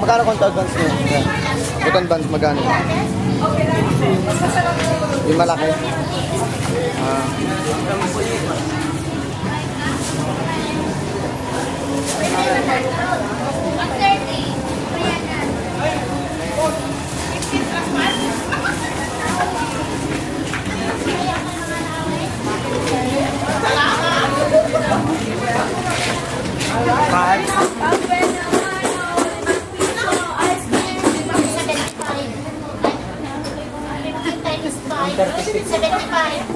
Magkano konto advance nyo? Konto advance magkano? Yung malaki.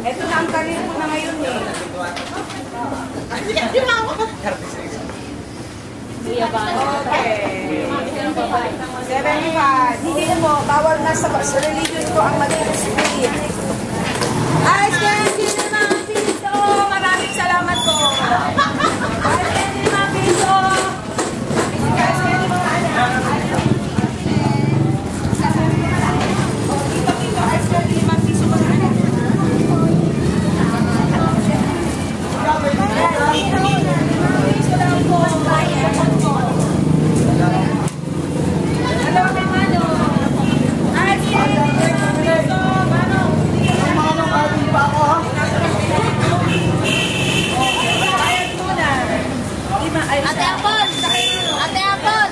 Ito na ang karir ko na ngayon eh. Okay. 75. Hindi mo, bawal na sa religion ko ang mag-speed. Ice candy na mga piso. Maraming salamat po. Ice candy na mga piso. Ice candy mga anak. Ice candy na mga piso mga anak. Ate Apple! Ate Apple!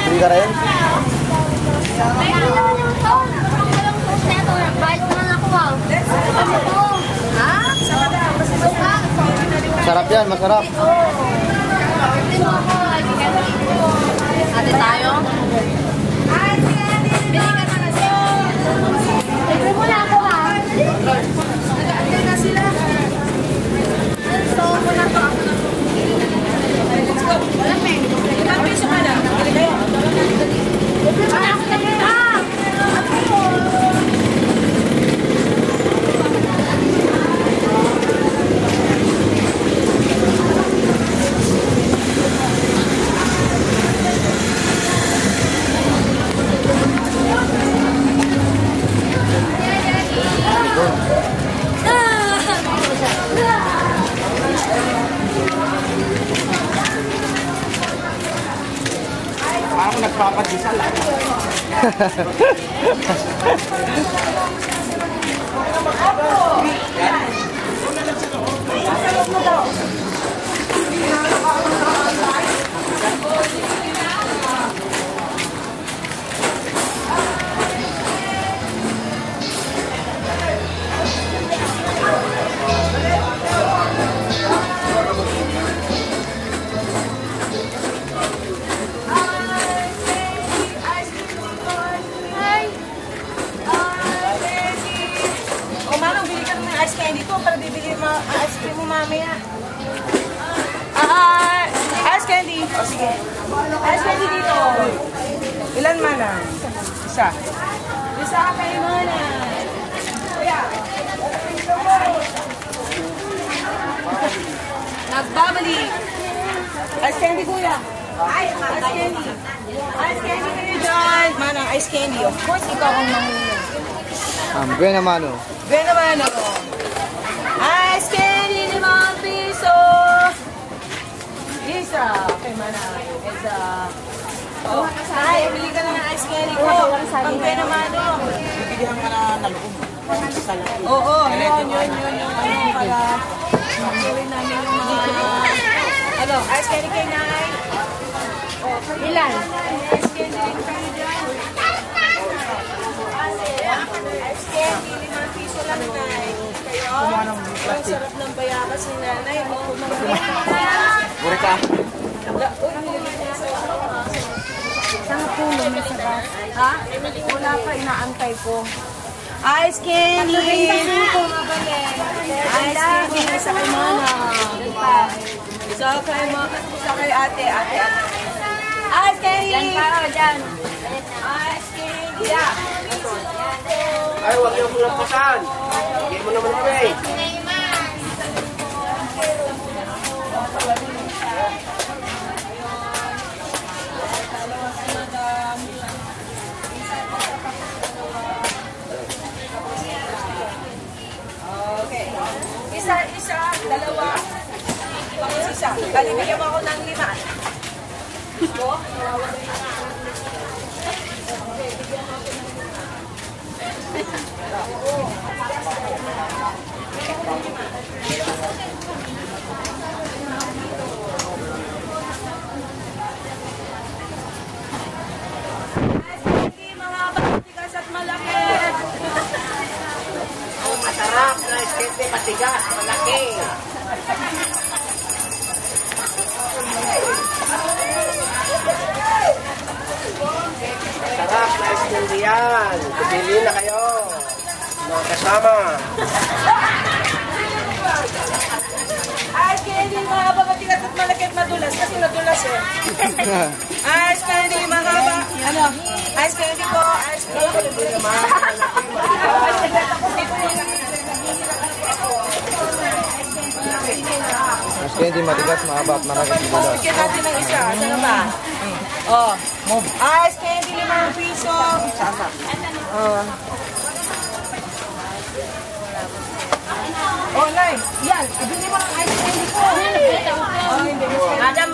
Hindi ka rin? Ay, ano naman yung taon? Pangkalong post na ito. Bait naman ako, wow. Ha? Masarap yan, masarap. Ate tayo? Bili ka na kasi. Libre mo na ako, ha? Nag-aantay na sila. So, muna to ako. Let's go. Wala pa eh. Ilang piso ka na? Libre mo na ako na ha? Parang nagpapadisal. Ice candy ko para bibili mo ice cream mo mamaya. Ice candy. O sige. Ice candy dito. Ilan mana? Isa. Isa kay mana. Kuya. Nagbabalik. Ice candy kuya. Ice candy. Ice candy kayo dyan. Manang ice candy. Of course, ikaw ang mamuna. Buena mano. Buena mano. Ice candy 5 piso. Isa. Kay Manang. Isa. Oh, ay, bili ka na ng ice candy ko. Ang buena mano. Bibigyan ka na naloob. Oo, yun. Ano para gawin namin yung mga ano, ice candy kay Nay. Ilan? Ice candy kayo dyan. Ice candy 5 piso lang, Nay. Kayo, ang sarap ng bayakas ni Nanay. Buri ka. Isang pulo may sabas. Ha? Wala pa, inaantay ko. Ice candy! Ice candy sa kay Mana. Sa kay ate. Ice candy! Yan pa, dyan. Ice candy! Yeah. Ay, huwag yung kulampasan. Hindi mo naman kami. Okay. Isa, dalawa. Isa, dalawa. Candy, bigyan mo ako ng 5. Masarap na iskete, matigas, malaki. Masarap na iskete yan. Pili na kayo. Mga kasama. Ice candy, mahaba, matigas at malaki at madulas. Kasi madulas eh. Ice candy, mahaba. Ano? Ice candy po. Ice candy. Mas candy, matigas, mahaba at marami madulas. Bigyan natin ng isa. Saan ba? Oh. Ice candy, 5 piso. Oh. Oh, Nay. Yan. Ibili mo ang ice candy ko. Oh, hindi. Madam,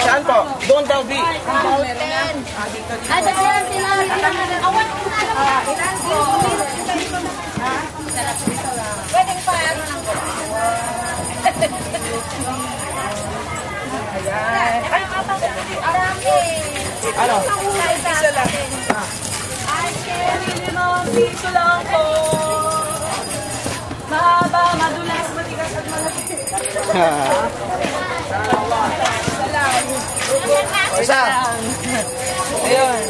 Saan po? Doon daw, B. meron na. Dito. Ada silang tinawag ng awan. Ilan po? Pwedeng pa. Ayan. Ay, Ano? isa lang. Ice candy, 5 piso lang po. Mahaba, madulas, matigas at malaki. Isa. Ayun.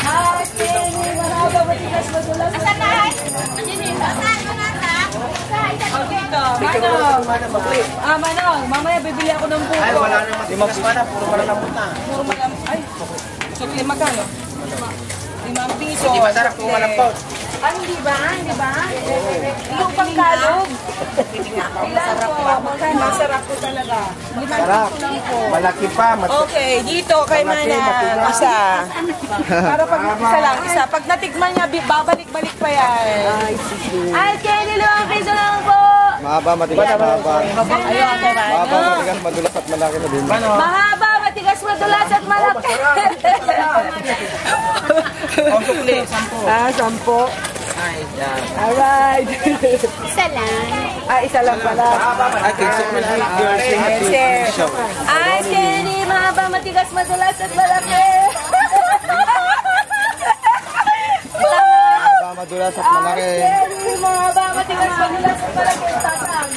Ice candy, mahaba, matigas, madulas. Saan na? Saan mo na ta? Oh, dito. Manong. Manong. Mamaya bibili ako ng buko. Ay, wala nang matigas pa na. Puro wala na muna. Puro malam. Ay. So, magkano? 5 piso. Hindi masarap kung malampot. Ay, hindi ba? Hindi ba? Yung pangkalog. Ilan po? Magkano? Masarap po talaga. Sarap. Malaki pa. Okay, dito kay Mana. Isa. Para pag isa lang, isa. Pag natikman niya, babalik-balik pa yan. Ay, Kenny, 5 piso lang po. Mahaba, matigas, mahaba. Ayun, kay Mana. Mahaba, matigas, madulas at malaki na din. Mahaba, matigas, madulas at malaki. Ang sukli, 10. 10. Ay, yan. Alright. Isa lang. Isa lang pala. Ay, kinsok na lang. Ay, Kenny, mahaba, matigas, madulas at malaki. Mahaba, madulas at malaki. Kenny, mahaba, matigas, madulas at malaki. Tatang.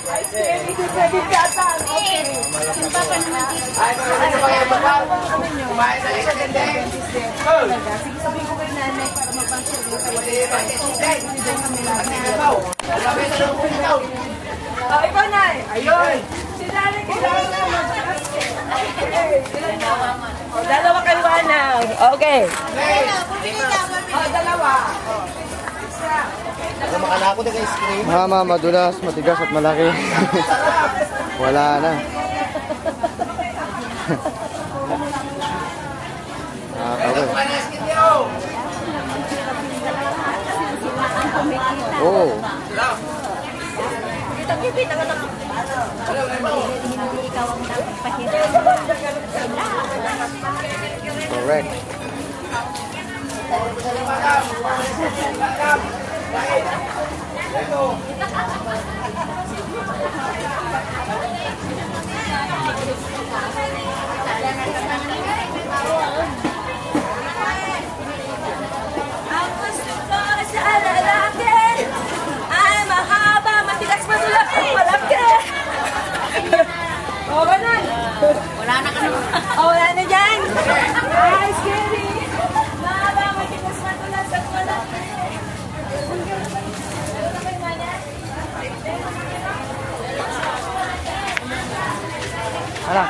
Ay, Kenny, pwede tatang. Okay. Simpa pa naman dito. Ay, kumain na iskete. Sige, sabihin ko kay nanay para mapang-share mo kayo. Ikaw, Nay. Ayun. Si nanay, kailangan na mag-share. Dalawa kaliwanag. Okay. Dalawa. Makala ako na ice cream. Mahaba, madulas, matigas at malaki. Wala na. Oh. Kita-kipit ang anak. Hindi ikaw ang nagpahirap. Correct. Ang gusto ko sa lalaki ay mahaba, matigas, madulas at malaki. O, ganun. Wala na ka naman. Wala na dyan. Ay, scary. Mahaba, matigas, madulas at malaki. Hala.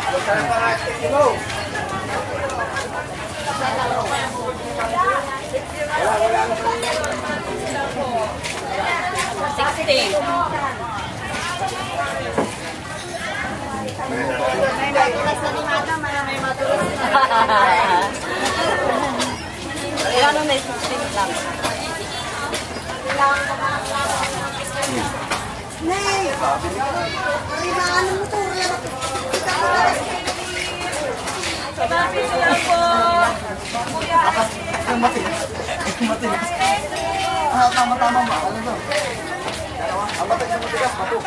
Ano may 16 lang? Nay! Ribangan ng motor. Piso lang po. Kuya. Tama-tama ba? Ano ba? Ang matigas, mapo.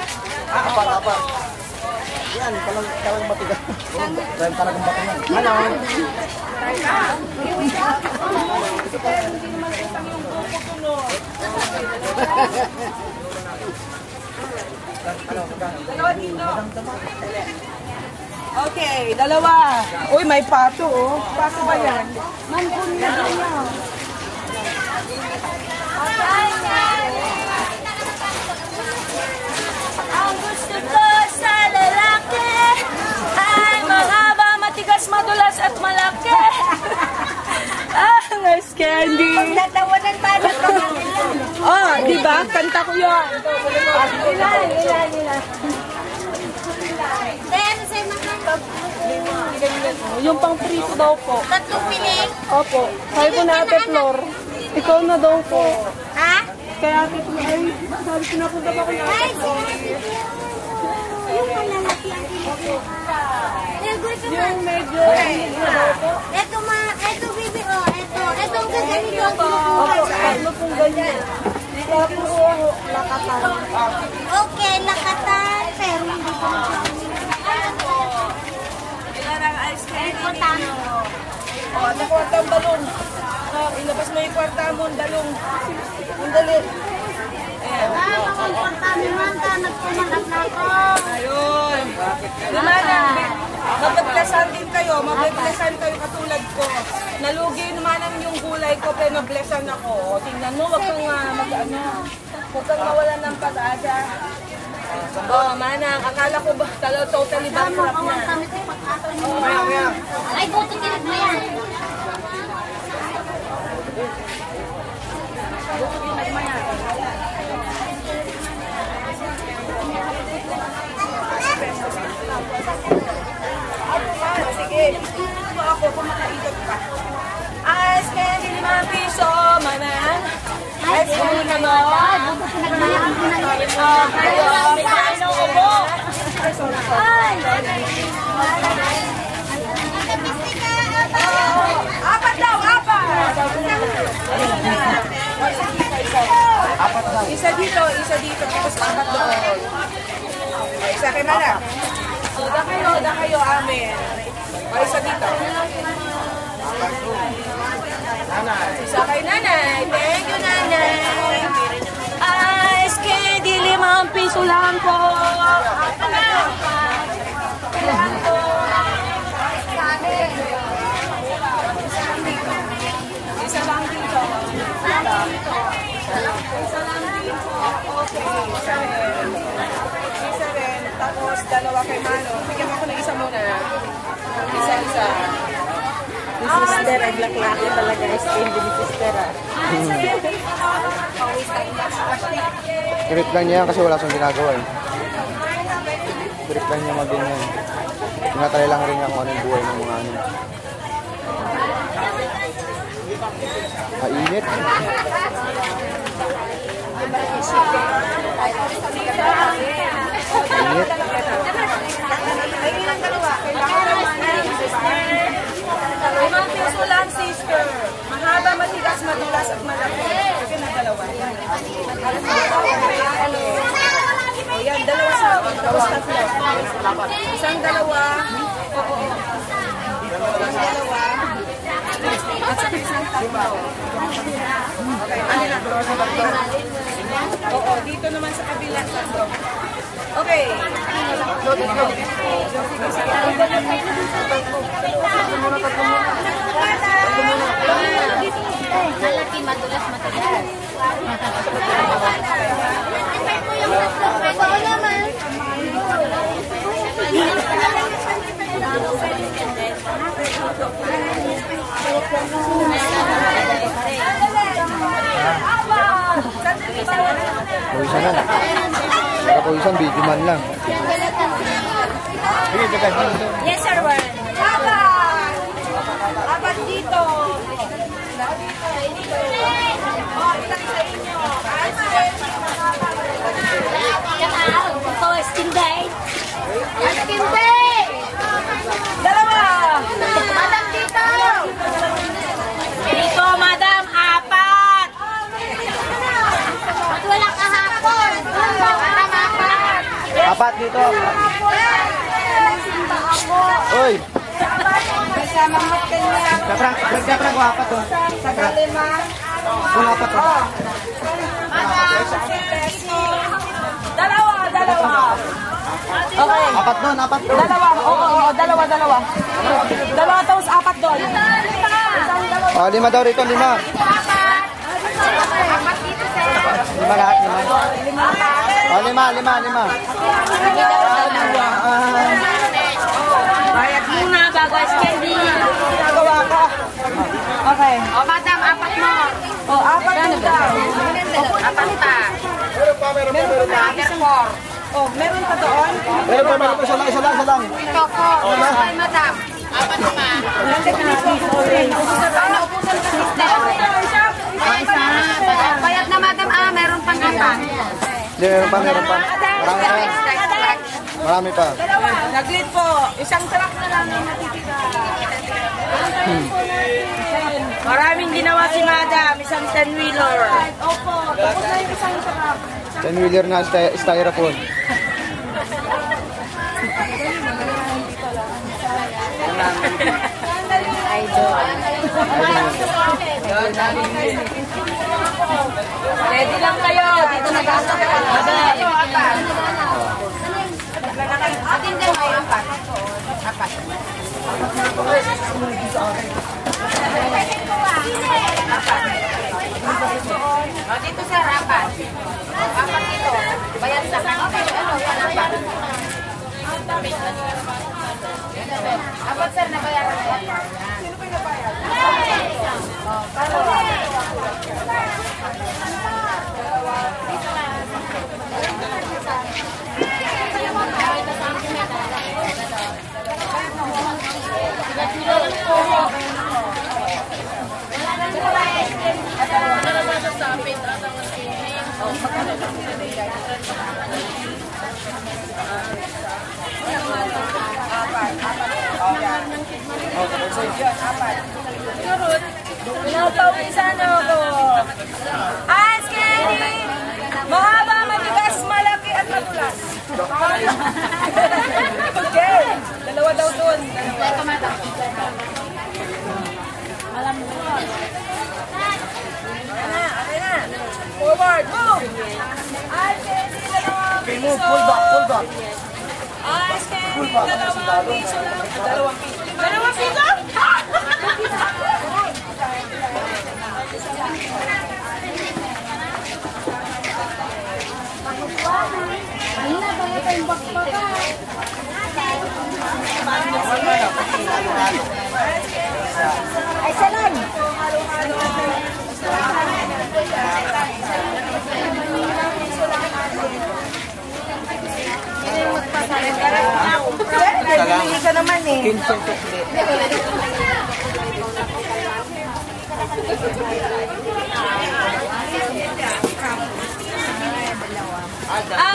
Apat. Yan, talagang matigas. Dahil talagang bato yan. Ano? Dalawa dito. Okay, dalawa. Uy, may pato, oh. Pato ba yan? Mampun na niya. Ang gusto ko sa lalaki ay mahaba, matigas, madulas at malaki. Nice candy. Natawanan pa na Oh, di ba? Kanta ko yun. Ilan. Then, sa'yo naman. Yung pang prito daw po. Tatlong piling. Opo. Sabi ko na Ate Flor. Ikaw na daw po. Ha? Kaya Ate Flor, ay, sabi ko napunta pa ko na Ay, Ate Flor. yung malalaki ang pinili. Nilgoy ka ba? Yung medyo, Eto, bibi, oh. Eto ang gaganito. opo, ano pong ganyan. Tapos, lakatan. Okay, lakatan. Pero hindi ko Ilan ang ice cream? Importante. O, ano kwarta ang balon? Ilabas mo yung kwarta mo, ang dalong. Ang dali. Importante man ka. Nagpumanap na ako. Ayun. Lumana, mabaglasan din kayo. Mabaglasan kayo katulad ko. Nalugi naman ang yung gulay ko, pero nablesan ako. O, tingnan mo, wag kang huwag kang mawalan ng pag-asa. Oh, manang, akala ko ba totally bankrupt na. Ay, buto tinag mo yan. Sige, ito ako kung makaikot pa. Ice candy, 5 piso, manang. Ice candy ka mo. May kain ng ubo. Ay! Apat daw, apat. Isa dito, tapos apat doon. Isa kay Manang. So, da kayo, amin. O, isa dito. Isa kay Nanay. Thank you, Nanay. Ice candy, 5 piso lang po. Isa lang dito. Okay, isa rin. Tapos dalawa kay Mano. Bigyan ako ng isa muna. Isa. Ni sister, ay black-laki talaga. Skin din ni sister. Trip lang niya yan kasi wala siyang ginagawa eh. Trip lang niya mag-ganyan. Tinatry lang rin niya kung anong buhay ng mga ano. Mainit. Mainit. Ay, ilang dalawa? Limang piso lang, sister. Mahaba, matigas, madulas at malaki. Kasi na dalawa. O yan, dalawa sa akin. Tapos tatlo. Isang dalawa. Isang dalawa. At saka isang tatlo. Okay, ano na? Oo, dito naman sa kabila. Tatlo. Okay. Malaki, madulas, matigas. Ito naman. Pawisan na. Nakapawisan, video man lang. Yes, sir, Warren. Apat! Apat dito. Oh, ilan sa inyo? Frank, apat to. Saka 5. Kung apat to. Dalawa. Okay. Apat doon, apat to. Dalawa. Oo, dalawa. Dalawa tapos 4 doon. Oh, 5 daw rito, 5. 5 lahat, 5. Oh, 5. Bayad muna bago ice candy. Ginagawa ko. Okay. O, madam, 4 mo. Oh, 4 doon daw. 4 pa. Meron pa. Oh, meron pa doon? Meron pa, isa lang. Ito po. Okay, madam. 4 pa. Ano, upusan ka sister? Bayad na, madam. Meron pang 4. Hindi, meron pa. Marami pa. Naglit po. Isang truck na lang ang natitira. Maraming ginawa si Madam. Isang 10-wheeler. Opo. Tapos na yung isang truck. 10-wheeler na styrofoam. Ready lang kayo. Dito nag-asap ka. Atin din may 4. Dito sir, 4. 4 dito. Bayad sa kanil. Ano, 4. 4 sir, nabayaran ko. Sino pa nabayaran? Pinapawisan ako. Ice candy! Mahaba, matigas, malaki at madulas. Okay. Dalawa daw doon. Okay na. Forward, move! Ice candy, 2 piso. Pull back. Ice candy, 2 piso lang. 2 piso. 2 piso? Ay, salon. Hindi ka naman eh.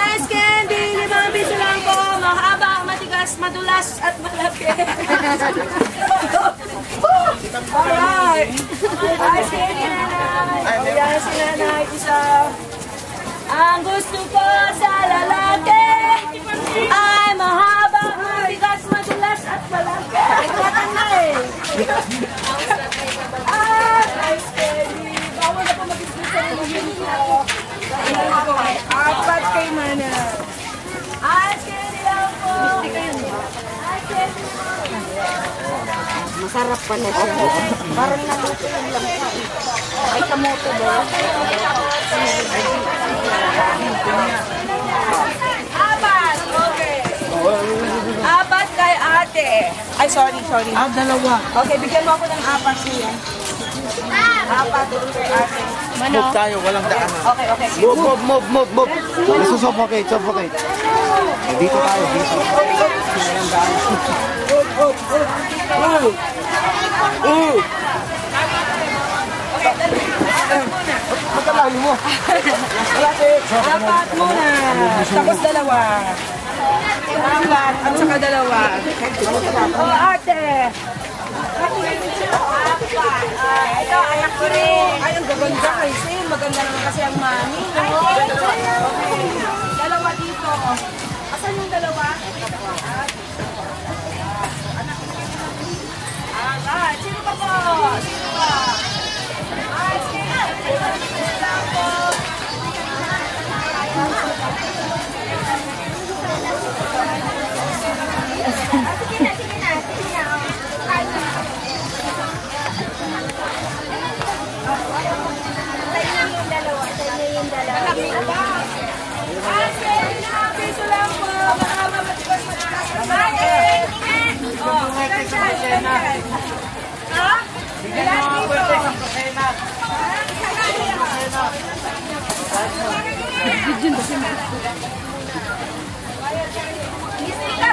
Ice candy, 5 piso lang po. Mahaba, matigas, madulas at malaki. Alright. Ice candy, nanay. O yan si nanay, isa. Ang gusto ko sa lalaki ay mahaba, matigas, madulas at malaki. Ikatan na eh. Ice candy. Bawal na po mag-isip sa mga. 4 kay Mana. Ice candy lang po. Ice candy. Masarap pala siya. Parang naluto yung langka. Ay, kamote ba? 4. Okay. 4 kay ate. Ay, sorry. 2. Okay, bigyan mo ako ng 4 siya. 4 doon kay ate. Move tayo, walang daanan. Okay. Move. Susuffocate. Dito tayo, dito. Walang daanan. Magkalayo mo. 4 muna. Tapos 2. 4 at saka 2. Oh, ate. Ito, anak ko rin. Ay, ang gaganda kasi. Maganda naman kasi ang mami. Okay. 2 dito. Asan yung 2? Alright. Sino ba pa po. Sino ba?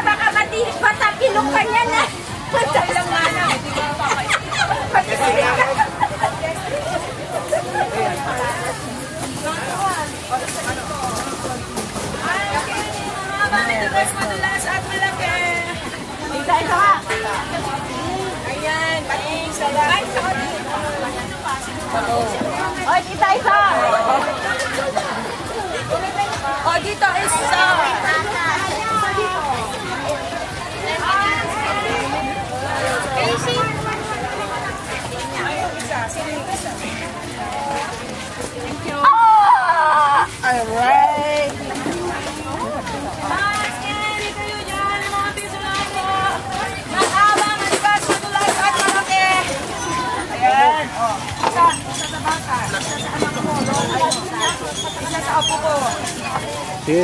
Baka matapilok ka niya na. Lang mana. Madulas at malaki. Isa ka. Ayan, pating sa lang. Oy, isa. O, dito isa. Alright. Hindi kayo dyan, mga piso lang po. Mahaba, manigas, madulas at malaki. Ayan. Isa sa bata. Isa sa anak ko. Isa sa apo ko. Sige.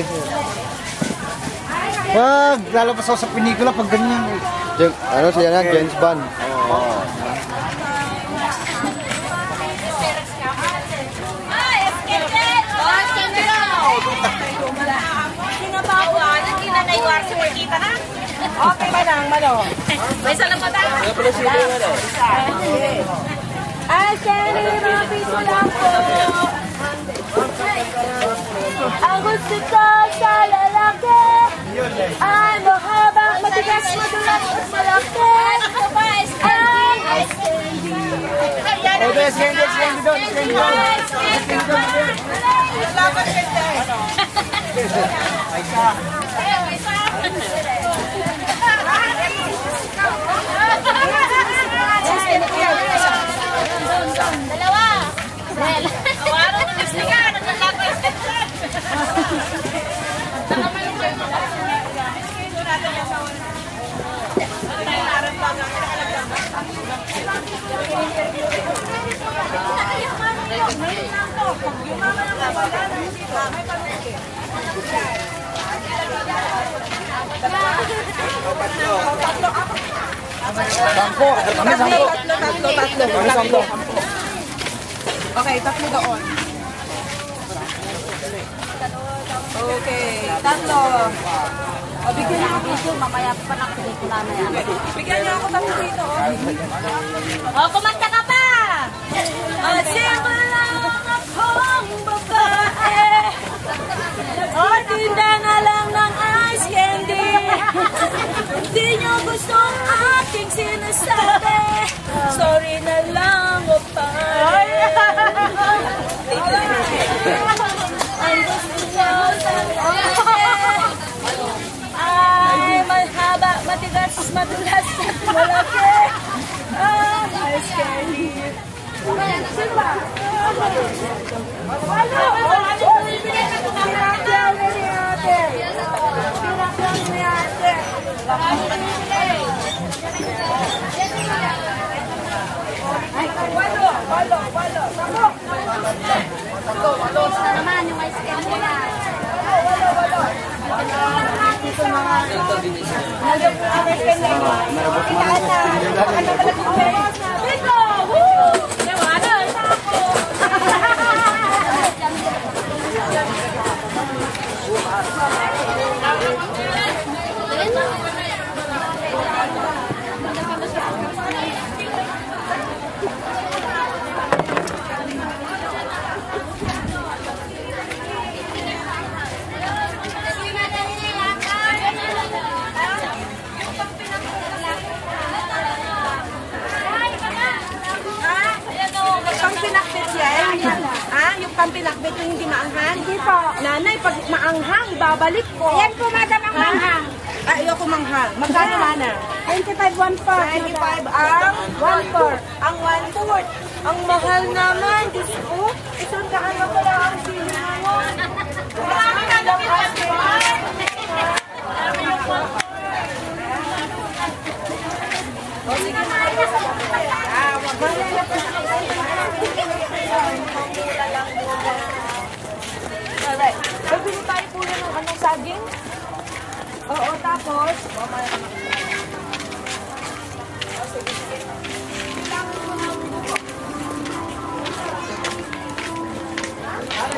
Pag lalabas ako sa pelikula pag ganyan. Ano siya na? James Bond. Okay ba nang malo? May isa lang pa tayo. Ay, Kenny, mga piso lang po. Ang gusto ko sa lalaki ay mahaba, matigas, madulas at malaki. Ang ice candy. Ice candy doon. Dalawa. Awaro ng listingan. Naglalapis. Sampo. Kami sampo. Tatlo. Okay, tatlo doon. Okay, tatlo. O, bigyan niyo ako dito. Mamaya pa ng pelikula na yan. Bigyan niyo ako tatlo dito. O, kumanta ka pa! At simulang akong babae. O, tinda na lang ng ice candy. Hindi niyo gusto ang aking sinasabi. Sorry na lang, o pare. Ang gusto niyo sa lalaki ay mahaba, matigas, madulas at malaki. Ice candy. Sino ba? Pinakyaw na ni ate. Pinakyaw ni ate. Walo. Gusto naman yung ice cream nila. Bingo! Woo! Nawanan! Pampinakbit yung hindi maanghang? Hindi po. Nanay, pag maanghang, babalik po. Ayan po, madam, ang maanghang. Ayoko manghang. Magkano mana? 25 1/4. 25 ang 1/4. Ang 1/4. Ang mahal naman. Diyos ko. Isang daan na pala ang sili mo. Marami na lang kasi. O sige na. Alright. Bibili tayo po ng anong saging? Oo, tapos?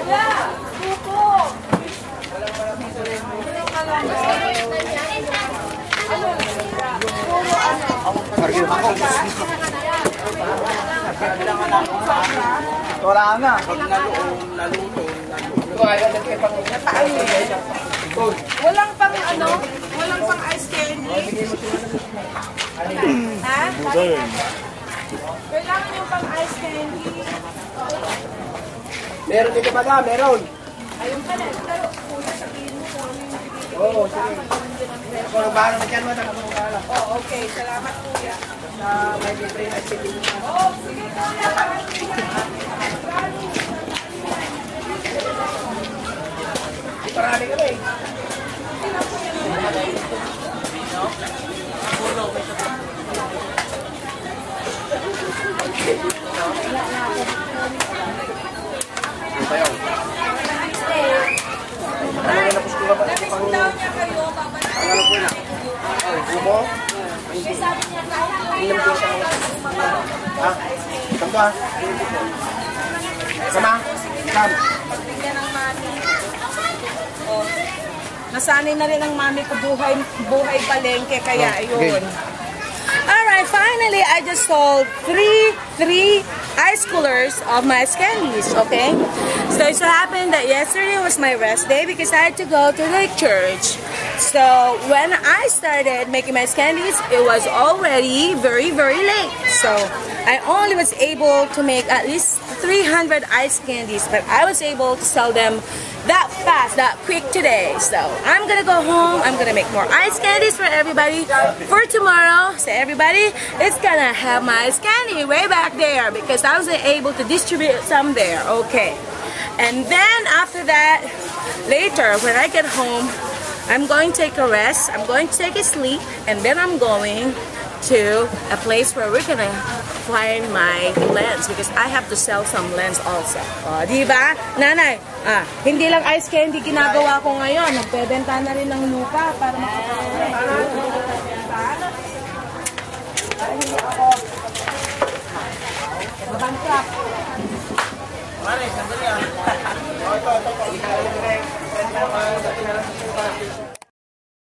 Wala! Suko! Wala na. Walang pang ano? Walang pang ice candy? Ha? Kailangan yung pang ice candy. Meron dito ba na? Meron. Ayun ka na. Pero kuya, sabihin mo kung ano yung bibigay. Oo, sige. Kung bahala na dyan, wala mo bahala. Oh, okay. Salamat kuya. Sa may libre na shipping. Oh, sige kuya. Parami ka na eh. Nag-down niya kayo. Babalik. Bumo? Sabi niya kaya Ha? Kampa? Sama? Kam? pagbigyan ng mami. Oh. Nasanay na rin ang mami ko buhay palengke, kaya ayun. Alright, finally, I just sold three ice coolers of my candies, okay? So it so happened that yesterday was my rest day because I had to go to the church. So when I started making my candies, it was already very late. So I only was able to make at least 300 ice candies, but I was able to sell them that fast, that quick today. So I'm gonna go home, I'm gonna make more ice candies for everybody for tomorrow. So everybody, it's gonna have my ice candy way back there because I was able to distribute some there, okay. And then after that, later when I get home, I'm going to take a rest, I'm going to take a sleep, and then I'm going to a place where we're gonna find my lens because I have to sell some lens also. O, di ba? Nanay, hindi lang ice candy ginagawa ko ngayon. Nagbebenta na rin ng lupa para makakawin. Para hindi ako mabankrupt. Mare, sandali ah.